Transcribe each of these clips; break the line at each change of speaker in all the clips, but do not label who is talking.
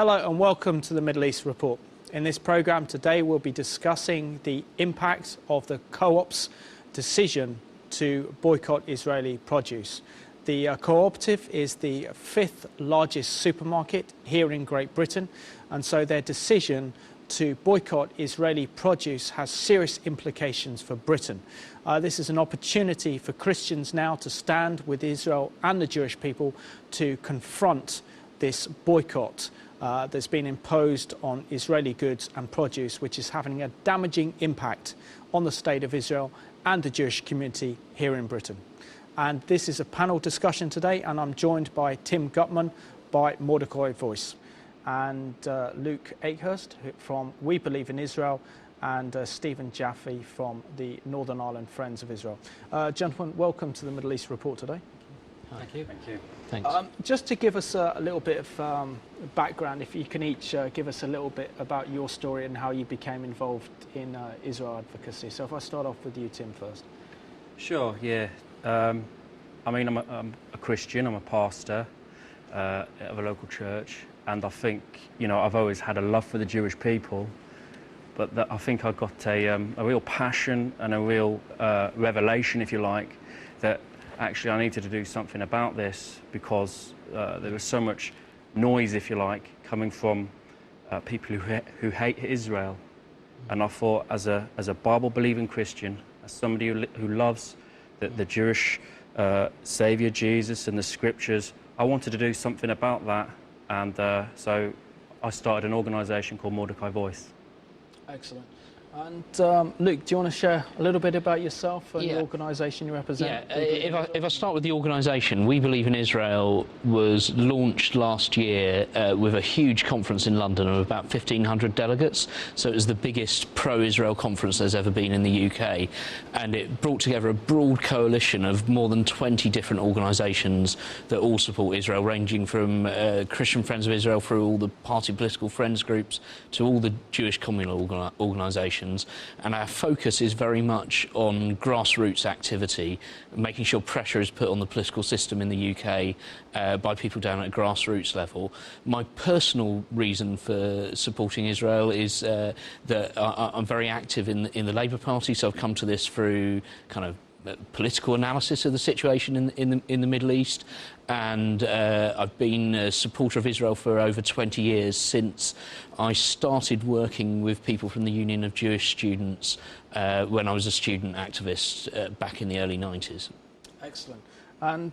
Hello and welcome to the Middle East Report. In this programme today we'll be discussing the impact of the Co-op's decision to boycott Israeli produce. The cooperative is the fifth largest supermarket here in Great Britain, and so their decision to boycott Israeli produce has serious implications for Britain. This is an opportunity for Christians now to stand with Israel and the Jewish people to confront this boycott that's been imposed on Israeli goods and produce, which is having a damaging impact on the state of Israel and the Jewish community here in Britain. And this is a panel discussion today, and I'm joined by Tim Gutman by Mordecai Voice, and Luke Akehurst from We Believe in Israel, and Stephen Jaffe from the Northern Ireland Friends of Israel. Gentlemen, welcome to the Middle East Report today.
Thank you. Thank you.
Thanks. Just to give us a little bit of background, if you can each give us a little bit about your story and how you became involved in Israel advocacy. So if I start off with you, Tim, first.
Sure, yeah. I mean, I'm a Christian, I'm a pastor of a local church, and I think, you know, I've always had a love for the Jewish people, but I think I got a real passion and a real revelation, if you like, that actually I needed to do something about this, because there was so much noise, if you like, coming from people who hate Israel. And I thought, as a Bible-believing Christian, as somebody who loves the Jewish Saviour Jesus and the Scriptures, I wanted to do something about that. And so I started an organisation called Mordecai Voice.
Excellent. And Luke, do you want to share a little bit about yourself and the organisation you represent?
Yeah, if I start with the organisation, We Believe in Israel was launched last year with a huge conference in London of about 1,500 delegates. So it was the biggest pro-Israel conference there's ever been in the UK. And it brought together a broad coalition of more than 20 different organisations that all support Israel, ranging from Christian Friends of Israel through all the party political friends groups to all the Jewish communal organisations. And our focus is very much on grassroots activity, making sure pressure is put on the political system in the UK by people down at grassroots level. My personal reason for supporting Israel is that I'm very active in the Labour Party, so I've come to this through kind of political analysis of the situation in the Middle East, and I've been a supporter of Israel for over 20 years, since I started working with people from the Union of Jewish Students when I was a student activist back in the early 90s.
Excellent. And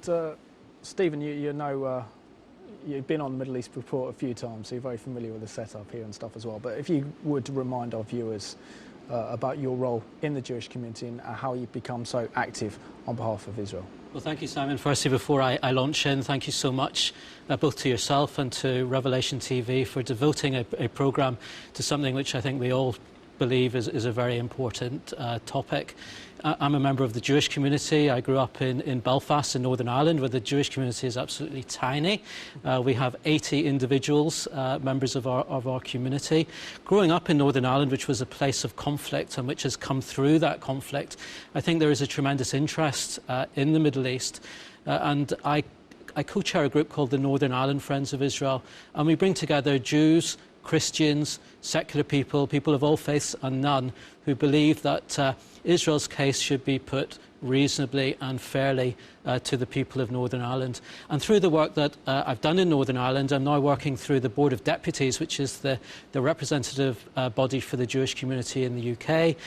Stephen, you know, you've been on the Middle East Report a few times, so you're very familiar with the setup here and stuff as well. But if you would remind our viewers about your role in the Jewish community and how you've become so active on behalf of Israel.
Well, thank you, Simon. Firstly, before I launch in, thank you so much, both to yourself and to Revelation TV, for devoting a programme to something which I think we all believe is a very important topic. I'm a member of the Jewish community. I grew up in Belfast in Northern Ireland, where the Jewish community is absolutely tiny. We have 80 individuals, members of our community. Growing up in Northern Ireland, which was a place of conflict and which has come through that conflict, I think there is a tremendous interest in the Middle East. And I co-chair a group called the Northern Ireland Friends of Israel, and we bring together Jews, Christians, secular people, people of all faiths and none, who believe that Israel's case should be put reasonably and fairly to the people of Northern Ireland. And through the work that I've done in Northern Ireland, I'm now working through the Board of Deputies, which is the representative body for the Jewish community in the UK.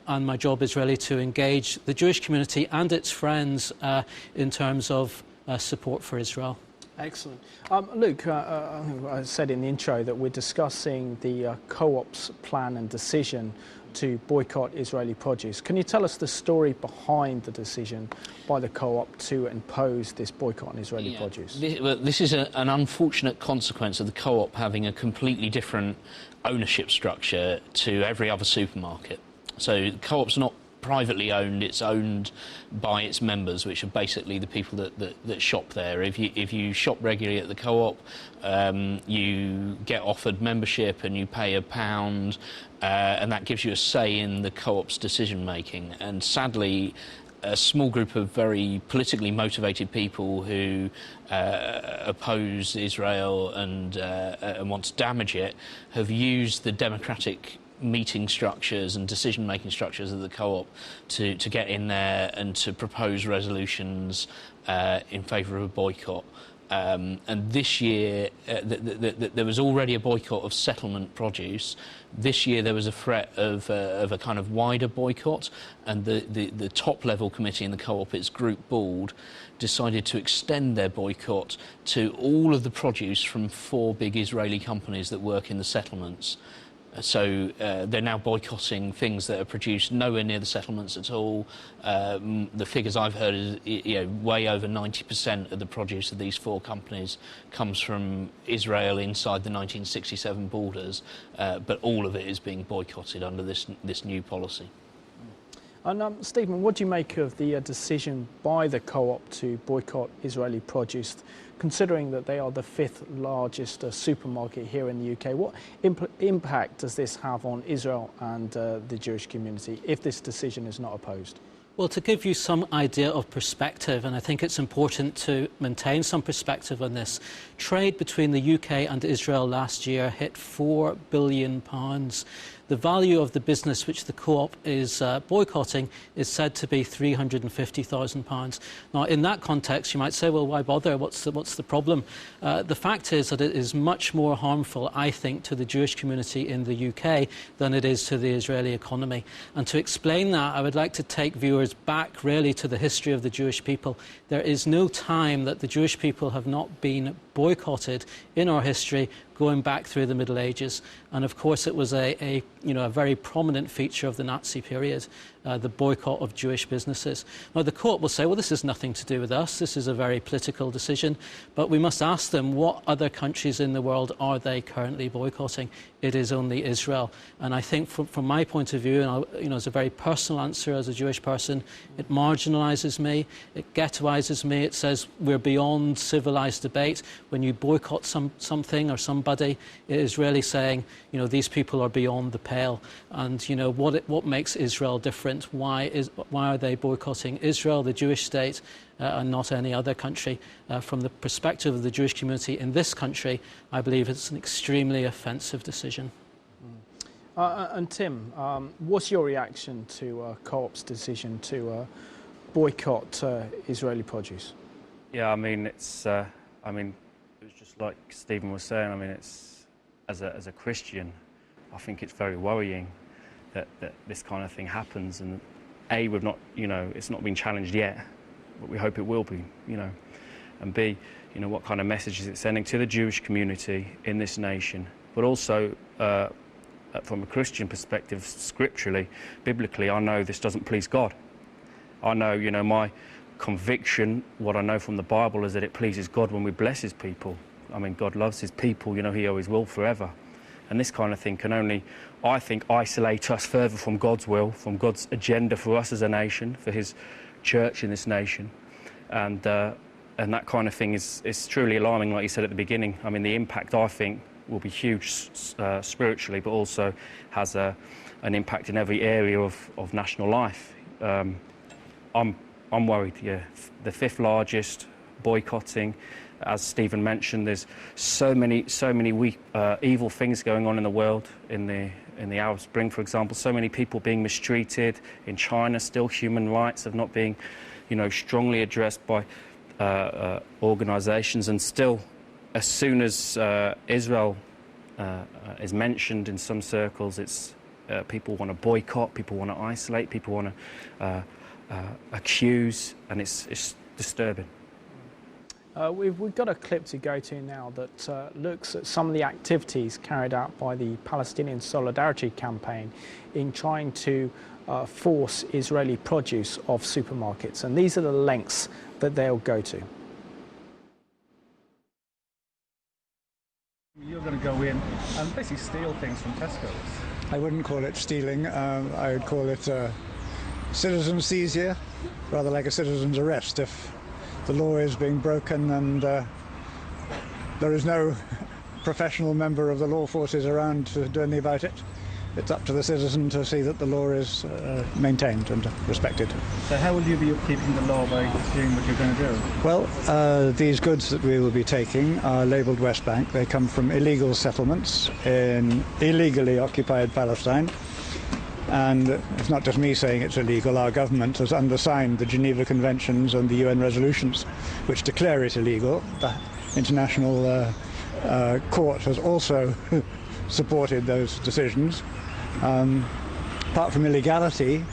And my job is really to engage the Jewish community and its friends in terms of support for Israel.
Excellent. Luke, I said in the intro that we're discussing the Co-op's plan and decision to boycott Israeli produce. Can you tell us the story behind the decision by the Co-op to impose this boycott on Israeli produce?
This is an unfortunate consequence of the Co-op having a completely different ownership structure to every other supermarket. So the Co-op's not privately owned, it's owned by its members, which are basically the people that shop there. If you shop regularly at the Co-op, you get offered membership and you pay £1, and that gives you a say in the Co-op's decision making. And sadly, a small group of very politically motivated people who oppose Israel and want to damage it have used the democratic meeting structures and decision-making structures of the co-op to get in there and to propose resolutions in favour of a boycott. And this year, there was already a boycott of settlement produce. This year, there was a threat of a kind of wider boycott, and the top-level committee in the co-op, its group board, decided to extend their boycott to all of the produce from 4 big Israeli companies that work in the settlements. So they're now boycotting things that are produced nowhere near the settlements at all. The figures I've heard is way over 90% of the produce of these 4 companies comes from Israel inside the 1967 borders, but all of it is being boycotted under this new policy.
And Stephen, what do you make of the decision by the co-op to boycott Israeli produce, considering that they are the 5th largest supermarket here in the UK? What impact does this have on Israel and the Jewish community if this decision is not opposed?
Well, to give you some idea of perspective, and I think it's important to maintain some perspective on this, trade between the UK and Israel last year hit £4 billion. The value of the business which the co-op is boycotting is said to be £350,000. Now, in that context, you might say, well, why bother? What's the problem? The fact is that it is much more harmful, I think, to the Jewish community in the UK than it is to the Israeli economy. And to explain that, I would like to take viewers back, really, to the history of the Jewish people. There is no time that the Jewish people have not been boycotted in our history going back through the Middle Ages. And of course it was a very prominent feature of the Nazi period, the boycott of Jewish businesses. Now the co-op will say, well, this has nothing to do with us, this is a very political decision, but we must ask them, what other countries in the world are they currently boycotting? It is only Israel. And I think from my point of view, and it's a very personal answer as a Jewish person, it marginalises me, it ghettoises me, it says we're beyond civilised debate. When you boycott something or somebody, it is really saying, these people are beyond the pale. And, what makes Israel different? Why are they boycotting Israel, the Jewish state, and not any other country? From the perspective of the Jewish community in this country, I believe it's an extremely offensive decision.
And Tim, what's your reaction to Co-op's decision to boycott Israeli produce?
Yeah, it's just like Stephen was saying. It's as a Christian, I think it's very worrying that this kind of thing happens, and we've not, it's not been challenged yet, but we hope it will be, and B, what kind of message is it sending to the Jewish community in this nation, but also from a Christian perspective, scripturally, biblically, I know this doesn't please God. I know, my conviction, what I know from the Bible, is that it pleases God when we bless His people. God loves His people, He always will forever. And this kind of thing can only, I think, isolate us further from God's will, from God's agenda for us as a nation, for His church in this nation. And that kind of thing is truly alarming, like you said at the beginning. The impact, I think, will be huge spiritually, but also has an impact in every area of national life. I'm worried, yeah. The 5th largest, boycotting. As Stephen mentioned, there's so many evil things going on in the world. In the Arab Spring, for example, so many people being mistreated. In China, still human rights have not been, strongly addressed by organisations. And still, as soon as Israel is mentioned in some circles, it's people want to boycott, people want to isolate, people want to accuse, and it's disturbing.
We've got a clip to go to now that looks at some of the activities carried out by the Palestinian Solidarity Campaign in trying to force Israeli produce off supermarkets. And these are the lengths that they'll go to.
You're going to go in and basically steal things from Tesco's.
I wouldn't call it stealing. I would call it citizen seizure, rather like a citizen's arrest. If the law is being broken and there is no professional member of the law forces around to do anything about it, it's up to the citizen to see that the law is maintained and respected.
So how will you be upkeeping the law by doing what you're going to do?
Well, these goods that we will be taking are labelled West Bank. They come from illegal settlements in illegally occupied Palestine. And it's not just me saying it's illegal. Our government has undersigned the Geneva Conventions and the UN resolutions which declare it illegal. The International Court has also supported those decisions. Apart from illegality,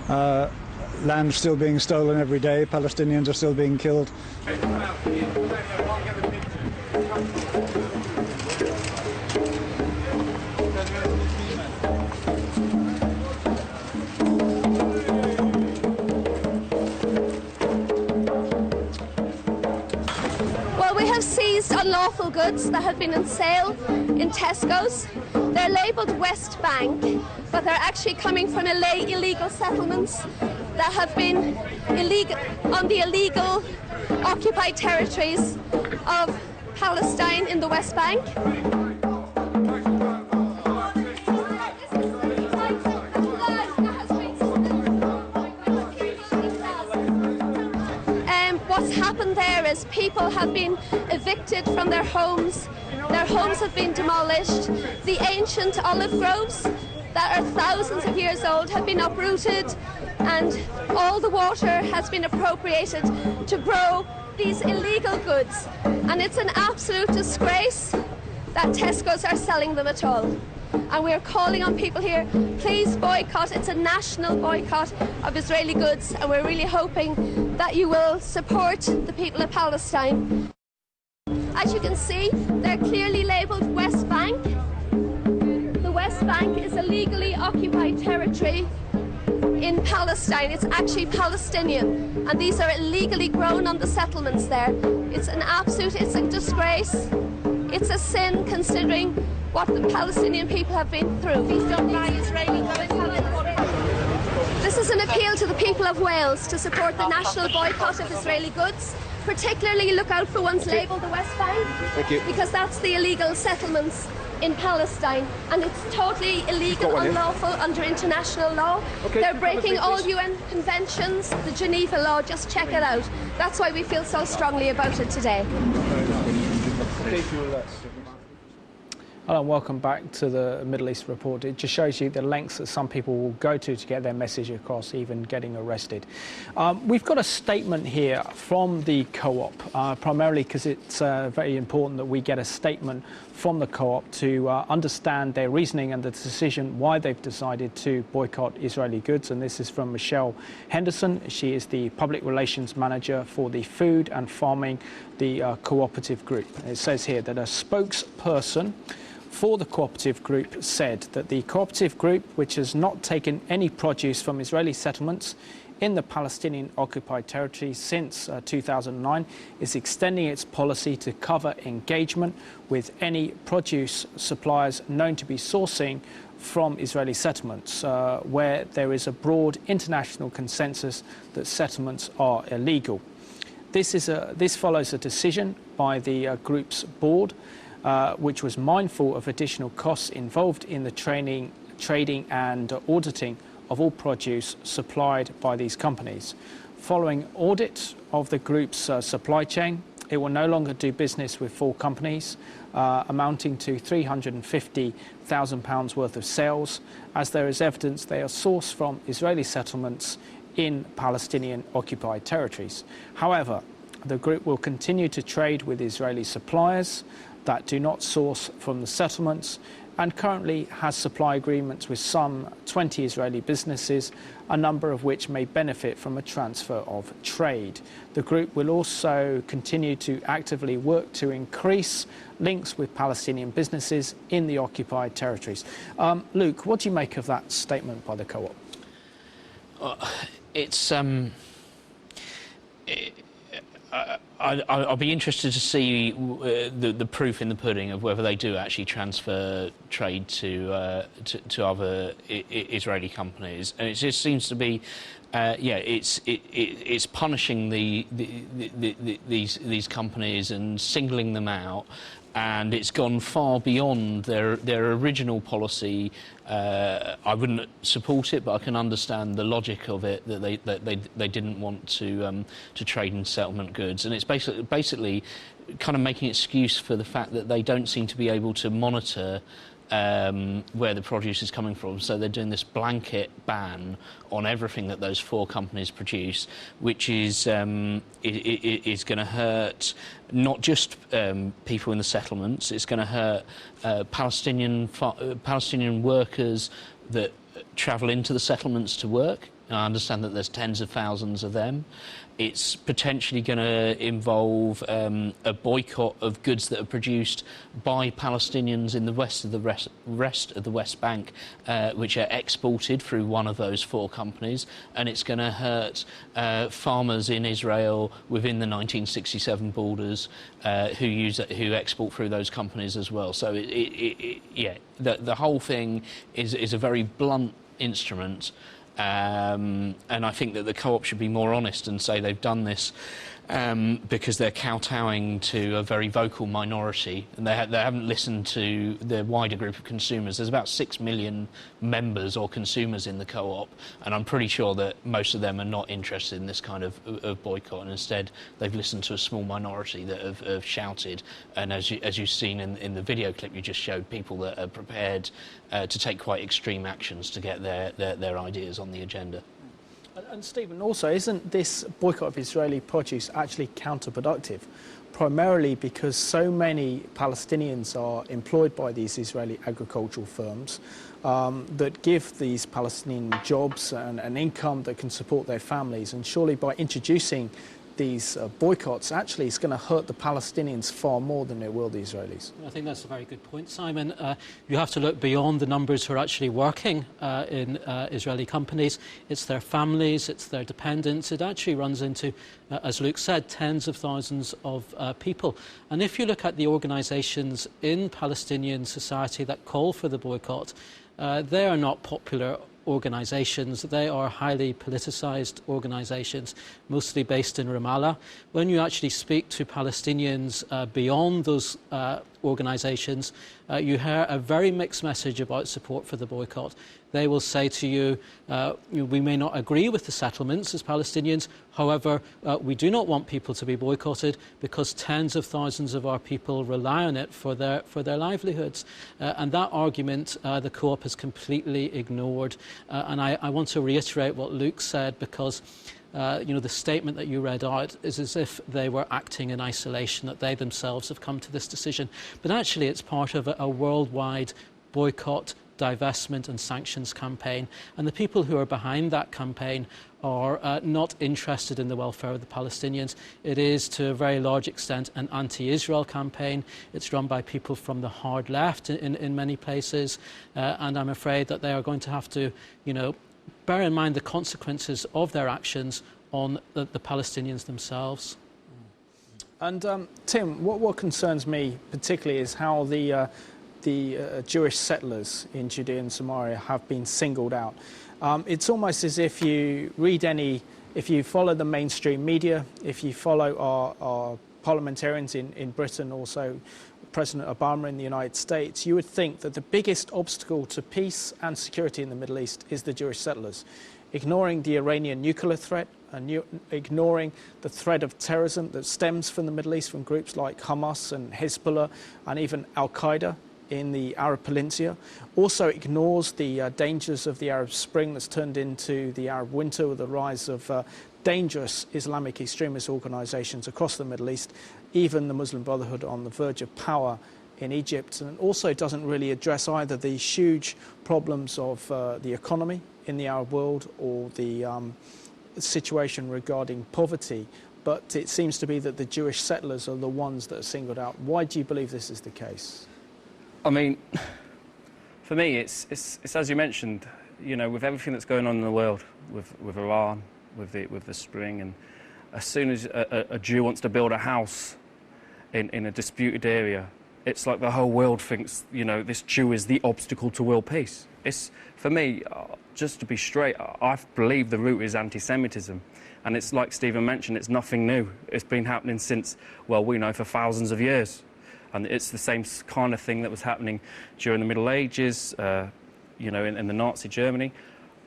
land's still being stolen every day, Palestinians are still being killed.
Seized unlawful goods that have been on sale in Tesco's. They're labelled West Bank, but they're actually coming from illegal settlements that have been on the illegal occupied territories of Palestine in the West Bank. What's happened there is people have been evicted from their homes have been demolished, the ancient olive groves that are thousands of years old have been uprooted, and all the water has been appropriated to grow these illegal goods. And it's an absolute disgrace that Tesco's are selling them at all. And we're calling on people here, please boycott. It's a national boycott of Israeli goods, and we're really hoping that you will support the people of Palestine. As you can see, they're clearly labelled West Bank. The West Bank is a legally occupied territory in Palestine. It's actually Palestinian, and these are illegally grown on the settlements there. It's a disgrace. It's a sin considering what the Palestinian people have been through. Please don't buy Israeli goods. This is an appeal to the people of Wales to support the national boycott of Israeli goods. Particularly look out for ones labelled the West Bank, because that's the illegal settlements in Palestine, and it's totally illegal, unlawful under international law. They're breaking all UN conventions, the Geneva law, just check it out. That's why we feel so strongly about it today.
Hello and welcome back to the Middle East Report. It just shows you the lengths that some people will go to get their message across, even getting arrested. We've got a statement here from the co-op, primarily because it's very important that we get a statement from the co-op to understand their reasoning and the decision why they've decided to boycott Israeli goods. And this is from Michelle Henderson. She is the Public Relations Manager for the Food and Farming, the cooperative group. It says here that a spokesperson for the cooperative group said that the cooperative group, which has not taken any produce from Israeli settlements in the Palestinian occupied territory since 2009, is extending its policy to cover engagement with any produce suppliers known to be sourcing from Israeli settlements, where there is a broad international consensus that settlements are illegal. This follows a decision by the group's board, which was mindful of additional costs involved in the trading and auditing of all produce supplied by these companies. Following audit of the group's supply chain, it will no longer do business with 4 companies, amounting to £350,000 worth of sales, as there is evidence they are sourced from Israeli settlements in Palestinian occupied territories. However, the group will continue to trade with Israeli suppliers that do not source from the settlements, and currently has supply agreements with some 20 Israeli businesses, a number of which may benefit from a transfer of trade. The group will also continue to actively work to increase links with Palestinian businesses in the occupied territories. Luke, what do you make of that statement by the co-op?
I'll be interested to see the proof in the pudding of whether they do actually transfer trade to other Israeli companies, and it just seems to be, it's punishing these companies and singling them out, and it's gone far beyond their original policy. I wouldn't support it, but I can understand the logic of it, that they didn't want to trade in settlement goods, and it's basically kind of making excuse for the fact that they don't seem to be able to monitor where the produce is coming from. So they're doing this blanket ban on everything that those 4 companies produce, which is going to hurt not just people in the settlements. It's going to hurt Palestinian workers that travel into the settlements to work. And I understand that there's tens of thousands of them. It's potentially going to involve a boycott of goods that are produced by Palestinians in the rest of the West Bank, which are exported through one of those 4 companies, and it's going to hurt farmers in Israel within the 1967 borders who export through those companies as well. So the whole thing is a very blunt instrument. And I think that the co-op should be more honest and say they've done this because they're kowtowing to a very vocal minority, and they haven't listened to the wider group of consumers. There's about 6 million members or consumers in the co-op, and I'm pretty sure that most of them are not interested in this kind of boycott, and instead they've listened to a small minority that have shouted. And as you've seen in the video clip you just showed, people that are prepared to take quite extreme actions to get their ideas on the agenda.
And Stephen, also, isn't this boycott of Israeli produce actually counterproductive? Primarily because so many Palestinians are employed by these Israeli agricultural firms that give these Palestinian jobs and an income that can support their families. And surely by introducing these boycotts, actually it's going to hurt the Palestinians far more than it will the Israelis.
I think that's a very good point, Simon. You have to look beyond the numbers who are actually working in Israeli companies. It's their families, it's their dependents. It actually runs into, as Luke said, tens of thousands of people. And if you look at the organisations in Palestinian society that call for the boycott, they are not popular organisations. They are highly politicised organisations, mostly based in Ramallah. When you actually speak to Palestinians beyond those organisations, you hear a very mixed message about support for the boycott. They will say to you, we may not agree with the settlements as Palestinians, however, we do not want people to be boycotted because tens of thousands of our people rely on it for their livelihoods. And that argument the co-op has completely ignored. And I want to reiterate what Luke said, because the statement that you read out is as if they were acting in isolation, that they themselves have come to this decision. But actually it's part of a worldwide boycott, divestment and sanctions campaign, and the people who are behind that campaign are not interested in the welfare of the Palestinians. It is to a very large extent an anti-Israel campaign. It's run by people from the hard left in many places, and I'm afraid that they are going to have to, bear in mind the consequences of their actions on the Palestinians themselves.
And Tim, what concerns me particularly is how the Jewish settlers in Judea and Samaria have been singled out. It's almost as if if you follow the mainstream media, if you follow our parliamentarians in Britain, also President Obama in the United States, you would think that the biggest obstacle to peace and security in the Middle East is the Jewish settlers. Ignoring the Iranian nuclear threat and ignoring the threat of terrorism that stems from the Middle East from groups like Hamas and Hezbollah and even Al-Qaeda in the Arab Peninsula, also ignores the dangers of the Arab Spring that's turned into the Arab Winter with the rise of dangerous Islamic extremist organisations across the Middle East, even the Muslim Brotherhood on the verge of power in Egypt, and also doesn't really address either the huge problems of the economy in the Arab world or the situation regarding poverty. But it seems to be that the Jewish settlers are the ones that are singled out. Why do you believe this is the case?
I mean, for me, it's as you mentioned, with everything that's going on in the world, with Iran, with the Spring, and as soon as a Jew wants to build a house in a disputed area, it's like the whole world thinks, this Jew is the obstacle to world peace. It's, for me, just to be straight, I believe the root is anti-Semitism. And it's like Stephen mentioned, it's nothing new. It's been happening since, well, we know, for thousands of years. And it's the same kind of thing that was happening during the Middle Ages, you know, in the Nazi Germany.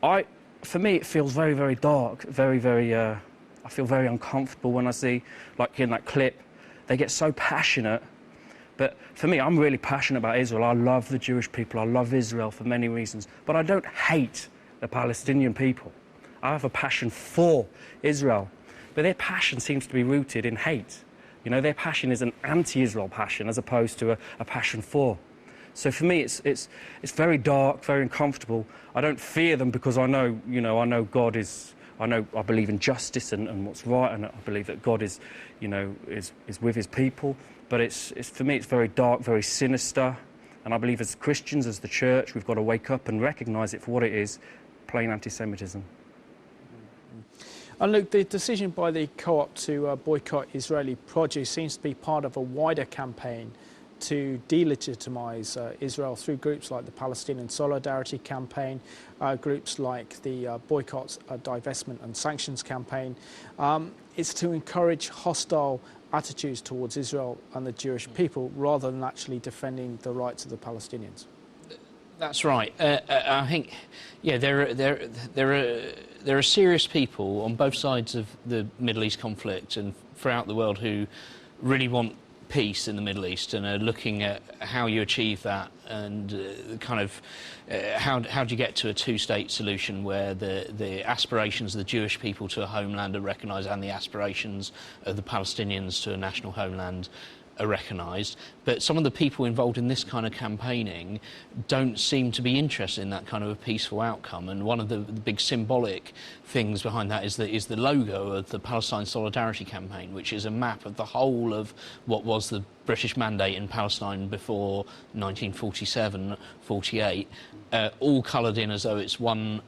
For me, it feels very, very dark, I feel very uncomfortable when I see, like in that clip, they get so passionate. But for me, I'm really passionate about Israel. I love the Jewish people. I love Israel for many reasons. But I don't hate the Palestinian people. I have a passion for Israel. But their passion seems to be rooted in hate. You know, their passion is an anti-Israel passion as opposed to a passion for. So for me, it's very dark, very uncomfortable. I don't fear them because I know, you know, I know God is... I believe in justice and what's right, and I believe that God is, you know, is with his people. But for me, it's very dark, very sinister. And I believe as Christians, as the church, we've got to wake up and recognise it for what it is, plain anti-Semitism.
And Luke, the decision by the co-op to boycott Israeli produce seems to be part of a wider campaign to delegitimise Israel through groups like the Palestinian Solidarity Campaign, groups like the Boycott, Divestment and Sanctions Campaign. It's to encourage hostile attitudes towards Israel and the Jewish people rather than actually defending the rights of the Palestinians.
That's right. I think, yeah, there are serious people on both sides of the Middle East conflict and throughout the world who really want peace in the Middle East and are looking at how you achieve that and how do you get to a two-state solution where the aspirations of the Jewish people to a homeland are recognised and the aspirations of the Palestinians to a national homeland are recognised. But some of the people involved in this kind of campaigning don't seem to be interested in that kind of a peaceful outcome. And one of the big symbolic things behind that is the logo of the Palestine Solidarity Campaign, which is a map of the whole of what was the British mandate in Palestine before 1947-48, all coloured in as though it's one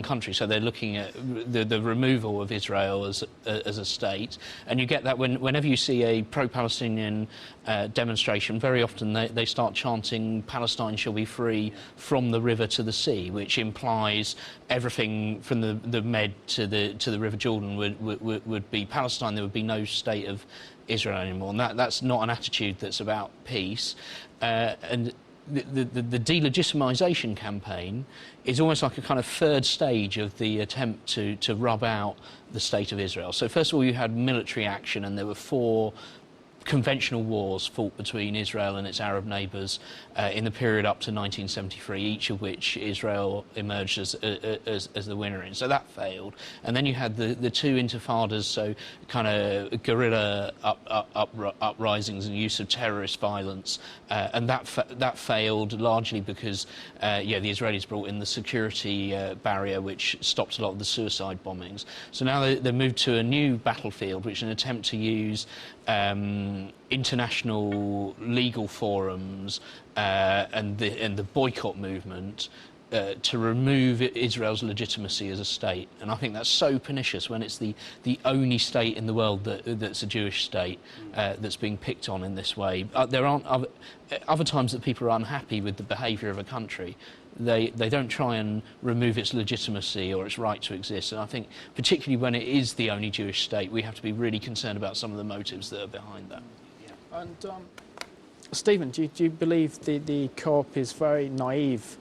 country. So they're looking at the removal of Israel as a state, and you get that whenever you see a pro-Palestinian demonstration, very often they start chanting "Palestine shall be free from the river to the sea," which implies everything from the Med to the River Jordan would be Palestine. There would be no state of Israel anymore, and that's not an attitude that's about peace. And the delegitimisation campaign is almost like a kind of third stage of the attempt to rub out the state of Israel. So first of all, you had military action, and there were 4 conventional wars fought between Israel and its Arab neighbours in the period up to 1973, each of which Israel emerged as the winner in. So that failed. And then you had the 2 intifadas, so kind of guerrilla uprisings and use of terrorist violence, and that failed largely because the Israelis brought in the security barrier, which stopped a lot of the suicide bombings. So now they moved to a new battlefield, which is an attempt to use international legal forums and the boycott movement to remove Israel's legitimacy as a state. And I think that's so pernicious when it's the only state in the world that's a Jewish state that's being picked on in this way. There aren't other times that people are unhappy with the behaviour of a country. They don't try and remove its legitimacy or its right to exist. And I think particularly when it is the only Jewish state, we have to be really concerned about some of the motives that are behind that.
Yeah. And Stephen, do you believe the co-op is very naive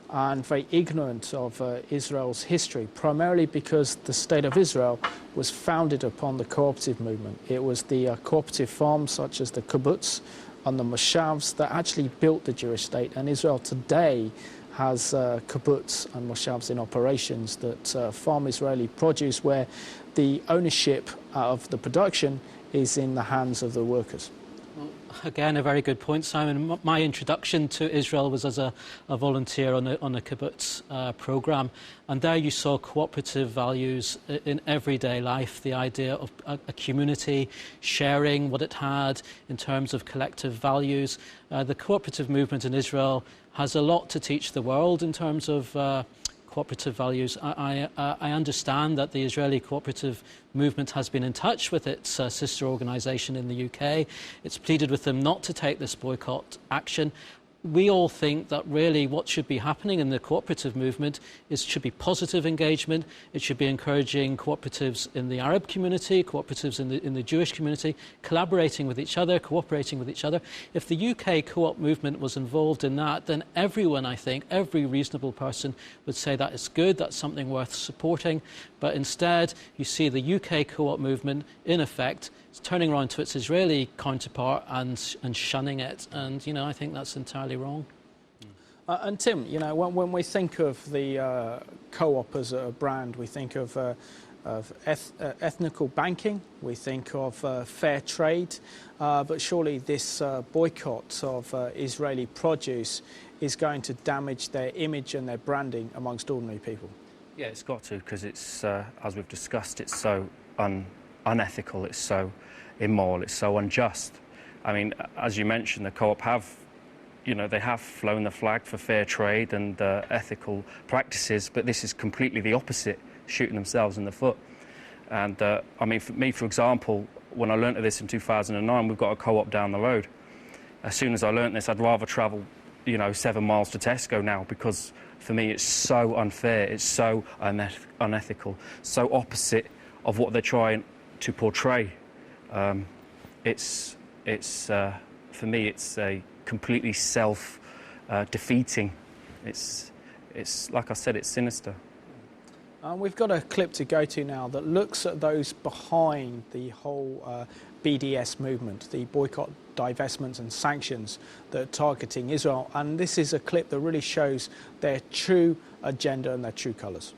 and very ignorant of Israel's history, primarily because the State of Israel was founded upon the cooperative movement? It was the cooperative farms such as the kibbutz and the moshavs that actually built the Jewish state, and Israel today has kibbutz and moshavs in operations that farm Israeli produce, where the ownership of the production is in the hands of the workers.
Again, a very good point, Simon. My introduction to Israel was as a volunteer on a kibbutz programme, and there you saw cooperative values in everyday life, the idea of a community sharing what it had in terms of collective values. The cooperative movement in Israel has a lot to teach the world in terms of cooperative values. I understand that the Israeli cooperative movement has been in touch with its sister organisation in the UK. It's pleaded with them not to take this boycott action. we all think that really what should be happening in the cooperative movement should be positive engagement. It should be encouraging cooperatives in the Arab community, cooperatives in the Jewish community, collaborating with each other, cooperating with each other. If the UK co-op movement was involved in that, then everyone, I think, every reasonable person would say that is good, that's something worth supporting. But instead, you see the UK co-op movement, in effect, turning around to its Israeli counterpart and shunning it. And, you know, I think that's entirely wrong.
And Tim, you know, when we think of the co-op as a brand, we think of ethnical banking, we think of fair trade, but surely this boycott of Israeli produce is going to damage their image and their branding amongst ordinary people.
Yeah, it's got to, because it's, as we've discussed, it's so unethical, it's so immoral, it's so unjust. I mean, as you mentioned, the co-op have, you know, they have flown the flag for fair trade and ethical practices, but this is completely the opposite, shooting themselves in the foot. And I mean, for me, for example, when I learnt of this in 2009, we've got a co-op down the road. As soon as I learnt this, I'd rather travel, you know, 7 miles to Tesco now, because for me it's so unfair, it's so unethical, so opposite of what they're trying to portray. For me, it's a completely self-defeating. It's like I said, it's sinister.
We've got a clip to go to now that looks at those behind the whole BDS movement, the boycott, divestments and sanctions that are targeting Israel. And this is a clip that really shows their true agenda and their true colours.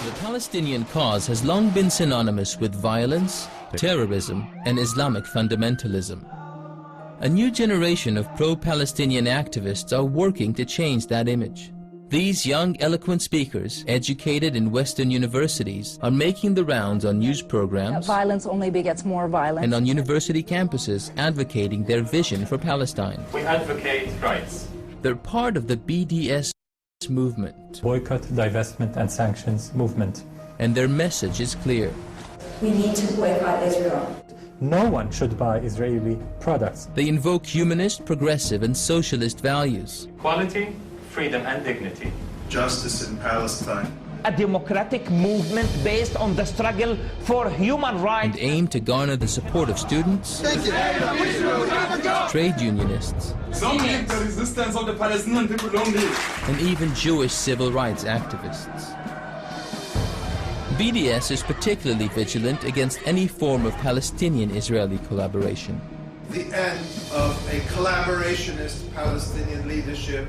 The Palestinian cause has long been synonymous with violence, terrorism and Islamic fundamentalism. A new generation of pro-Palestinian activists are working to change that image. These young, eloquent speakers, educated in Western universities, are making the rounds on news programs.
Violence only begets more violence.
And on university campuses, advocating their vision for Palestine.
We advocate rights.
They're part of the BDS movement.
Boycott, divestment and sanctions movement.
And their message is clear.
We need to boycott Israel.
No one should buy Israeli products.
They invoke humanist, progressive and socialist values.
Equality, freedom and dignity.
Justice in Palestine.
A democratic movement based on the struggle for human rights.
And aim to garner the support of students, trade unionists,
The resistance of the Palestinian people only.
and even Jewish civil rights activists. BDS is particularly vigilant against any form of Palestinian-Israeli collaboration.
The end of a collaborationist Palestinian leadership.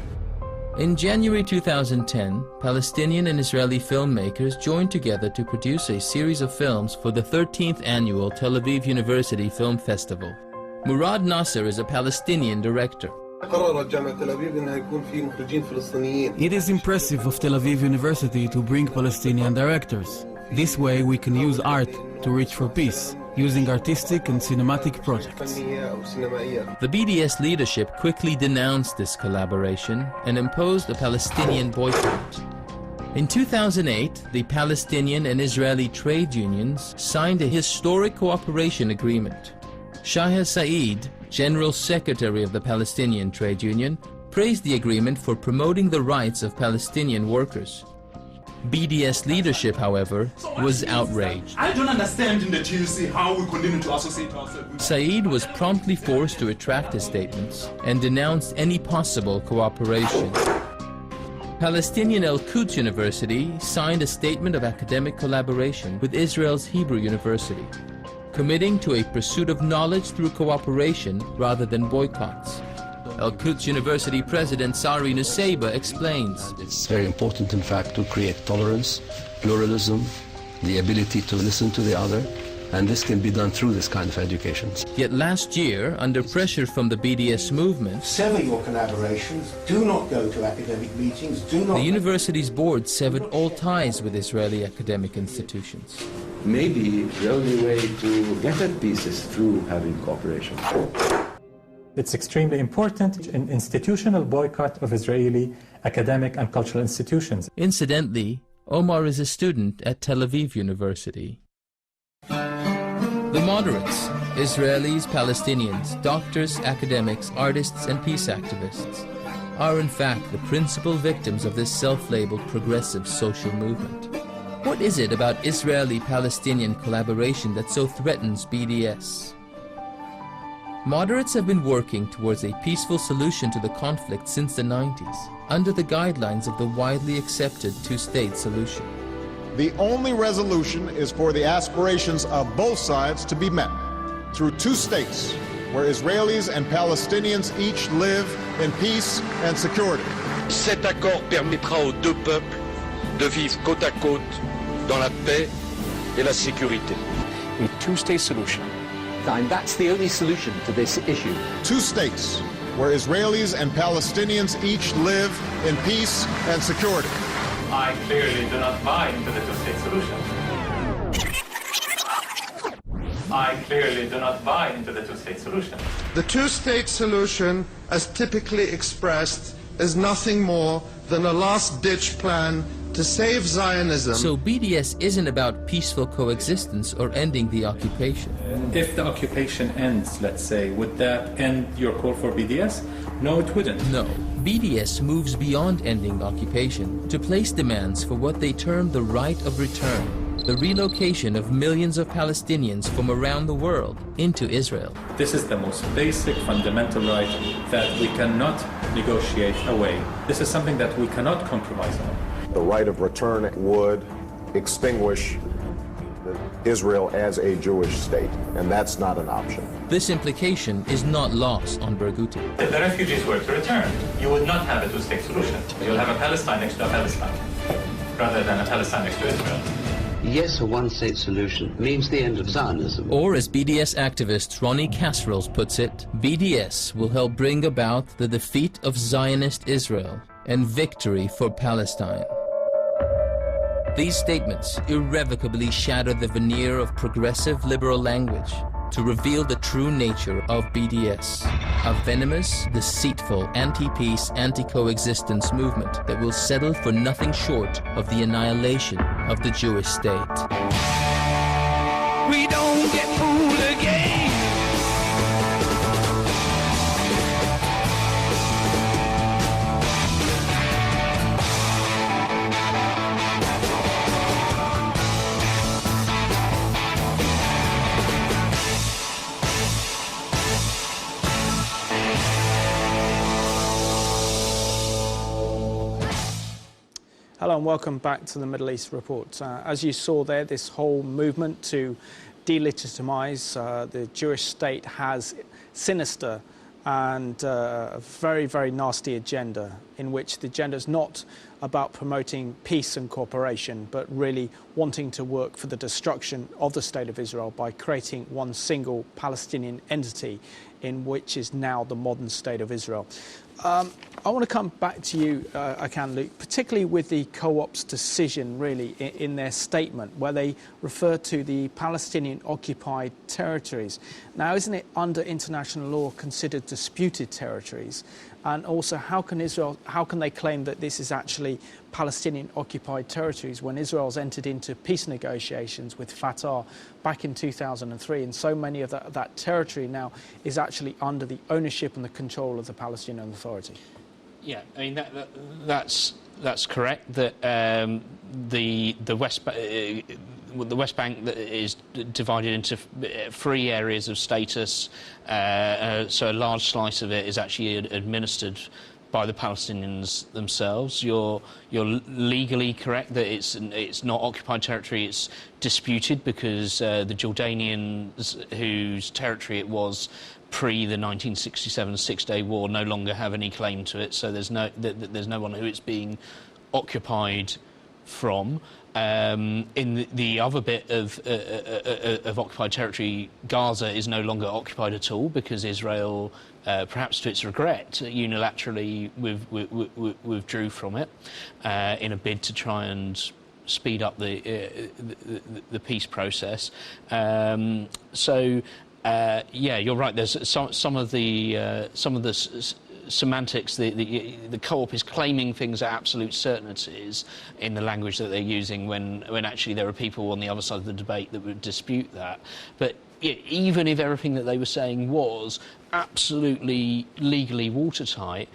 In January 2010, Palestinian and Israeli filmmakers joined together to produce a series of films for the 13th annual Tel Aviv University Film Festival. Murad Nasser is a Palestinian director.
It is impressive of Tel Aviv University to bring Palestinian directors. This way we can use art to reach for peace, using artistic and cinematic projects.
The BDS leadership quickly denounced this collaboration and imposed a Palestinian boycott. In 2008, the Palestinian and Israeli trade unions signed a historic cooperation agreement. Shahar Saeed, General Secretary of the Palestinian Trade Union, praised the agreement for promoting the rights of Palestinian workers. BDS leadership, however, was outraged.
I don't understand in the TUC how we continue to associate ourselves with...
Saeed was promptly forced to retract his statements and denounced any possible cooperation. Palestinian Al-Quds University signed a statement of academic collaboration with Israel's Hebrew University, committing to a pursuit of knowledge through cooperation rather than boycotts. Al-Quds University President Sari Nusseibeh explains.
It's very important, in fact, to create tolerance, pluralism, the ability to listen to the other, and this can be done through this kind of education.
Yet last year, under pressure from the BDS movement,
sever your collaborations, do not go to academic meetings, do not...
The university's board severed all ties with Israeli academic institutions.
Maybe the only way to get at peace is through having cooperation.
It's extremely important an institutional boycott of Israeli academic and cultural institutions.
Incidentally, Omar is a student at Tel Aviv University. The moderates, Israelis, Palestinians, doctors, academics, artists, and peace activists, are in fact the principal victims of this self-labeled progressive social movement. What is it about Israeli-Palestinian collaboration that so threatens BDS? Moderates have been working towards a peaceful solution to the conflict since the 90s, under the guidelines of the widely accepted two-state solution.
The only resolution is for the aspirations of both sides to be met through two states where Israelis and Palestinians each live in peace and security.
Cet accord permettra aux deux peuples de vivre côte à côte dans la paix et la sécurité.
A two-state solution.
And that's the only solution to this issue.
Two states where Israelis and Palestinians each live in peace and security.
I clearly do not buy into the two-state solution. I clearly do not buy into the two-state solution.
The two-state solution, as typically expressed, is nothing more than a last-ditch plan to save Zionism.
So BDS isn't about peaceful coexistence or ending the occupation.
If the occupation ends, let's say, would that end your call for BDS? No, it wouldn't.
No. BDS moves beyond ending occupation to place demands for what they term the right of return, the relocation of millions of Palestinians from around the world into Israel.
This is the most basic fundamental right that we cannot negotiate away. This is something that we cannot compromise on.
The right of return would extinguish Israel as a Jewish state, and that's not an option.
This implication is not lost on Barghouti.
If the refugees were to return, you would not have a two-state solution. You'll have a Palestine next to a Palestine, rather than a Palestine next to Israel.
Yes, a one-state solution means the end of Zionism.
Or, as BDS activist Ronnie Casseroles puts it, BDS will help bring about the defeat of Zionist Israel and victory for Palestine. These statements irrevocably shatter the veneer of progressive liberal language to reveal the true nature of BDS, a venomous, deceitful, anti-peace, anti-coexistence movement that will settle for nothing short of the annihilation of the Jewish state.
We don't get fooled again.
Hello and welcome back to the Middle East Report. As you saw there, this whole movement to delegitimize the Jewish state has sinister and a very, very nasty agenda, in which the agenda is not about promoting peace and cooperation, but really wanting to work for the destruction of the State of Israel by creating one single Palestinian entity, in which is now the modern State of Israel. I want to come back to you, Luke, particularly with the co-op's decision, really, in their statement, where they refer to the Palestinian occupied territories. Now, isn't it under international law considered disputed territories? And also, how can they claim that this is actually Palestinian occupied territories when Israel's entered into peace negotiations with Fatah back in 2003, and so many of that territory now is actually under the ownership and the control of the Palestinian Authority?
Yeah, I mean that's correct. That the West Bank is divided into 3 areas of status. So a large slice of it is actually administered by the Palestinians themselves. You're legally correct that it's not occupied territory. It's disputed because the Jordanians, whose territory it was pre the 1967 Six-Day War, no longer have any claim to it. So there's no one who it's being occupied from. In the other bit of occupied territory, Gaza is no longer occupied at all because Israel, perhaps to its regret, unilaterally withdrew from it in a bid to try and speed up the peace process. Yeah, you're right. There's some of the semantics. The co-op is claiming things are absolute certainties in the language that they're using when actually there are people on the other side of the debate that would dispute that. But even if everything that they were saying was absolutely legally watertight,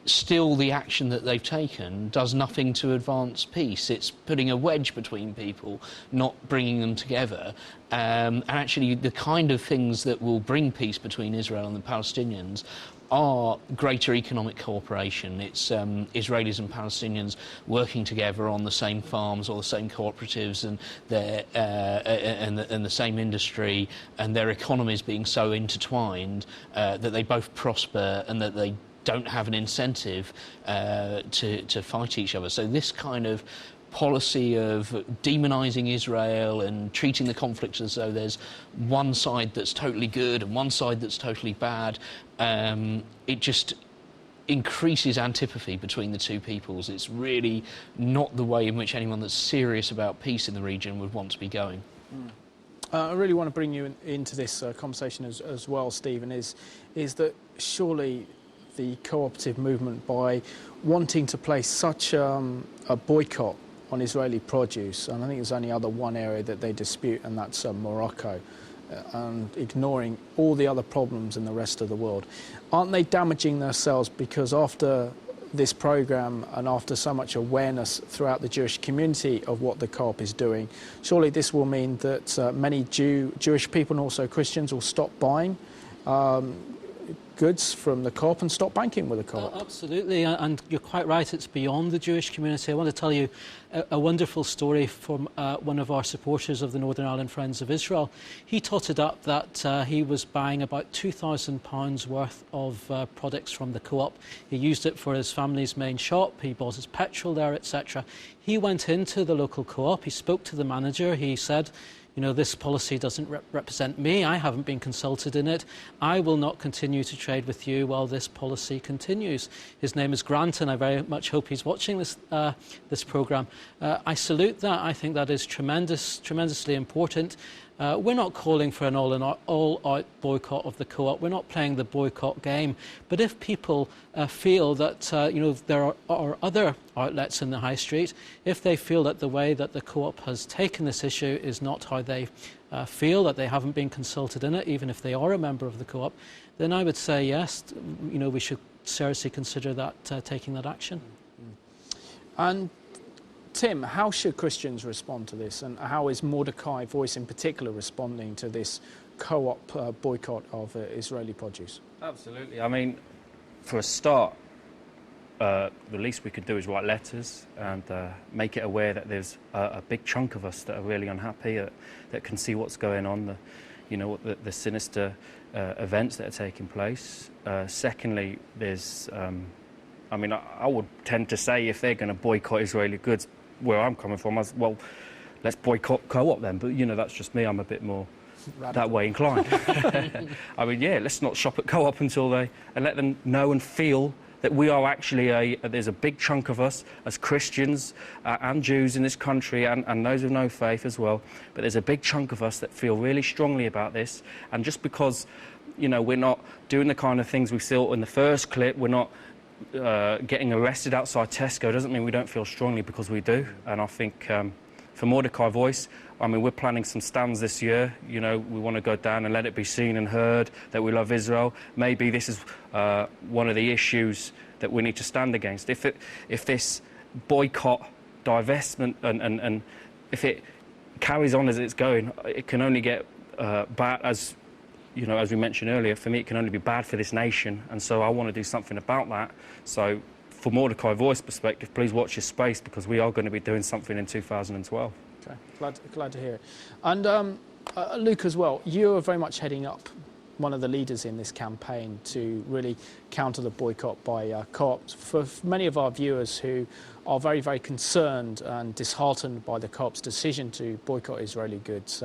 still the action that they've taken does nothing to advance peace. It's putting a wedge between people, not bringing them together. And actually the kind of things that will bring peace between Israel and the Palestinians are greater economic cooperation. It's Israelis and Palestinians working together on the same farms or the same cooperatives and the same industry, and their economies being so intertwined that they both prosper and that they don't have an incentive to fight each other. So this kind of policy of demonising Israel and treating the conflict as though there's one side that's totally good and one side that's totally bad, it just increases antipathy between the two peoples. It's really not the way in which anyone that's serious about peace in the region would want to be going.
I really want to bring you into this conversation as well, Stephen, is that surely the cooperative movement, by wanting to place such a boycott on Israeli produce, and I think there's only one area that they dispute, and that's Morocco, and ignoring all the other problems in the rest of the world, aren't they damaging themselves? Because after this programme and after so much awareness throughout the Jewish community of what the co-op is doing, surely this will mean that many Jewish people and also Christians will stop buying goods from the co-op and stop banking with the co-op.
Absolutely, and you're quite right, it's beyond the Jewish community. I want to tell you a wonderful story from one of our supporters of the Northern Ireland Friends of Israel. He totted up that he was buying about £2,000 worth of products from the co-op. He used it for his family's main shop, he bought his petrol there, etc. He went into the local co-op, he spoke to the manager, he said, you know, this policy doesn't represent me, I haven't been consulted in it, I will not continue to trade with you while this policy continues. His name is Grant, and I very much hope he's watching this programme. I salute that. I think that is tremendously important. We're not calling for an all-out boycott of the co-op. We're not playing the boycott game. But if people feel that you know, there are other outlets in the high street, if they feel that the way that the co-op has taken this issue is not how they feel, that they haven't been consulted in it, even if they are a member of the co-op, then I would say yes, you know, we should seriously consider that taking that action.
And Tim, how should Christians respond to this, and how is Mordecai Voice in particular responding to this co-op boycott of Israeli produce?
Absolutely. I mean, for a start, the least we could do is write letters and make it aware that there's a big chunk of us that are really unhappy, that can see what's going on, the sinister events that are taking place. Secondly, there's, I mean, I would tend to say if they're going to boycott Israeli goods, where I'm coming from, well, let's boycott co-op then. But, you know, that's just me. I'm a bit more that way inclined. I mean, yeah, let's not shop at co-op until and let them know and feel that we are actually there's a big chunk of us as Christians and Jews in this country, and those with no faith as well, but there's a big chunk of us that feel really strongly about this. And just because, you know, we're not doing the kind of things we saw in the first clip, we're not getting arrested outside Tesco, doesn't mean we don't feel strongly, because we do. And I think for Mordecai Voice, I mean, we're planning some stands this year. You know, we want to go down and let it be seen and heard that we love Israel. Maybe this is one of the issues that we need to stand against. If this boycott, divestment, and if it carries on as it's going, it can only get bad, as you know, as we mentioned earlier. For me, it can only be bad for this nation, and so I want to do something about that. So, for Mordecai Voice perspective, please watch your space, because we are going to be doing something in 2012.
Okay, glad to hear it. And Luke as well, you're very much heading up one of the leaders in this campaign to really counter the boycott by co-ops. For many of our viewers who are very, very concerned and disheartened by the co-op's decision to boycott Israeli goods,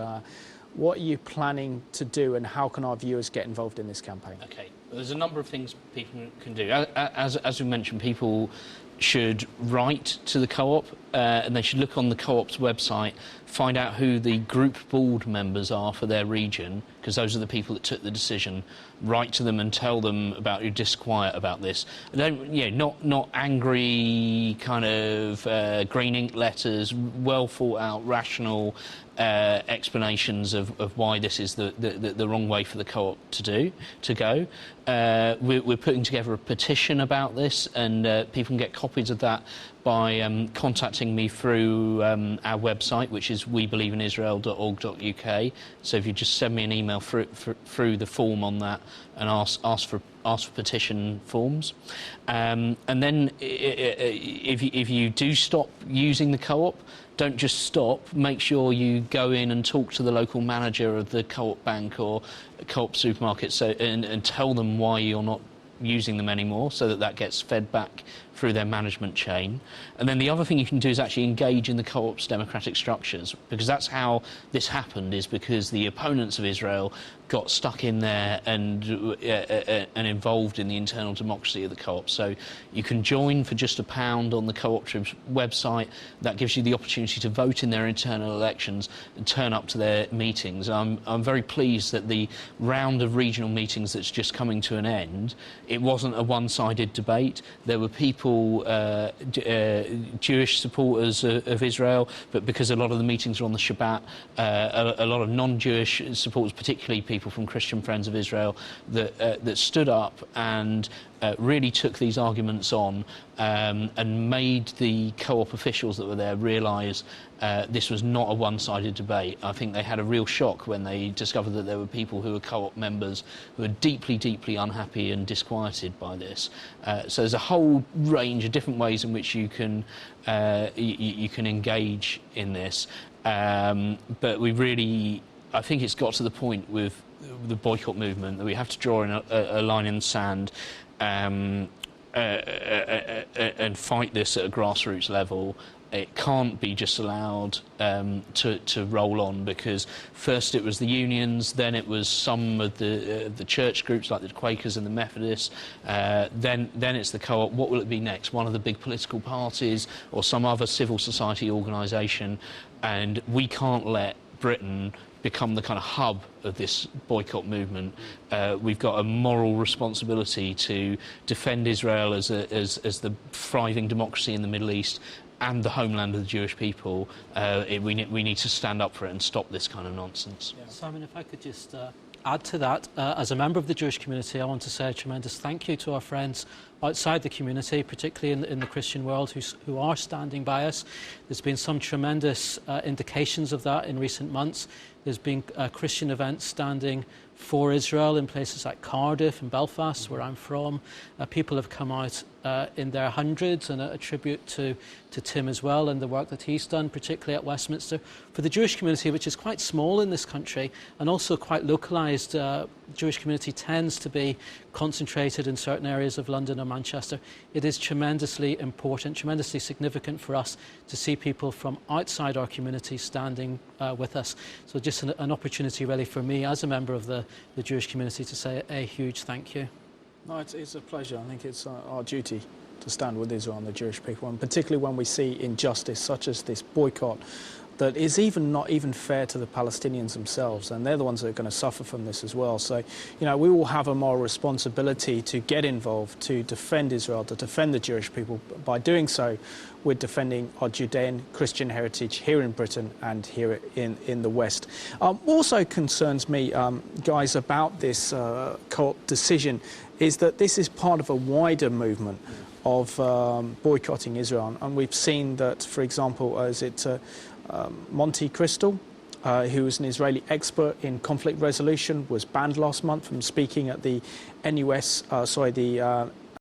what are you planning to do, and how can our viewers get involved in this campaign?
Okay, well, there's a number of things people can do. As we mentioned, people should write to the co-op, and they should look on the co-op's website, find out who the group board members are for their region, because those are the people that took the decision. Write to them and tell them about your disquiet about this. Don't, not angry kind of green ink letters, well thought out, rational explanations of why this is the wrong way for the co-op to go. We're putting together a petition about this, and people can get copies of that by contacting me through our website, which is webelievein.israel.org.uk. So if you just send me an email through the form on that and ask for petition forms, and then if you do stop using the co-op, don't just stop. Make sure you go in and talk to the local manager of the co-op bank or co-op supermarket, and tell them why you're not using them anymore, so that gets fed back through their management chain. And then the other thing you can do is actually engage in the co-op's democratic structures, because that's how this happened, is because the opponents of Israel got stuck in there and involved in the internal democracy of the co-op. So you can join for just £1 on the co-op's website. That gives you the opportunity to vote in their internal elections and turn up to their meetings. I'm very pleased that the round of regional meetings that's just coming to an end, it wasn't a one-sided debate. There were people, Jewish supporters of Israel, but because a lot of the meetings are on the Shabbat, a lot of non-Jewish supporters, particularly people from Christian Friends of Israel, that stood up and really took these arguments on and made the co-op officials that were there realise this was not a one-sided debate. I think they had a real shock when they discovered that there were people who were co-op members who were deeply, deeply unhappy and disquieted by this. So there's a whole range of different ways in which you can engage in this. But I think it's got to the point with the boycott movement that we have to draw in a line in the sand and fight this at a grassroots level. It can't be just allowed to roll on, because first it was the unions, then it was some of the church groups like the Quakers and the Methodists, then it's the co-op. What will it be next? One of the big political parties or some other civil society organisation? And we can't let Britain become the kind of hub of this boycott movement. We've got a moral responsibility to defend Israel as the thriving democracy in the Middle East and the homeland of the Jewish people. We need to stand up for it and stop this kind of nonsense.
Yeah. Simon, if I could just add to that, as a member of the Jewish community, I want to say a tremendous thank you to our friends outside the community, particularly in the Christian world, who are standing by us. There's been some tremendous indications of that in recent months. There's been Christian events standing for Israel in places like Cardiff and Belfast, where I'm from. People have come out in their hundreds, and a tribute to Tim as well and the work that he's done, particularly at Westminster. For the Jewish community, which is quite small in this country and also quite localised, Jewish community tends to be concentrated in certain areas of London or Manchester. It is tremendously important, tremendously significant for us to see people from outside our community standing with us. So just an opportunity really for me as a member of the Jewish community to say a huge thank you.
No, it's a pleasure. I think it's our duty to stand with Israel and the Jewish people, and particularly when we see injustice such as this boycott that is not even fair to the Palestinians themselves, and they're the ones that are going to suffer from this as well. So, we all have a moral responsibility to get involved, to defend Israel, to defend the Jewish people. By doing so, we're defending our Judean Christian heritage here in Britain and here in the West. Also concerns me, guys, about this co-op decision is that this is part of a wider movement of boycotting Israel. And we've seen that, for example, Monty Crystal, who is an Israeli expert in conflict resolution, was banned last month from speaking at the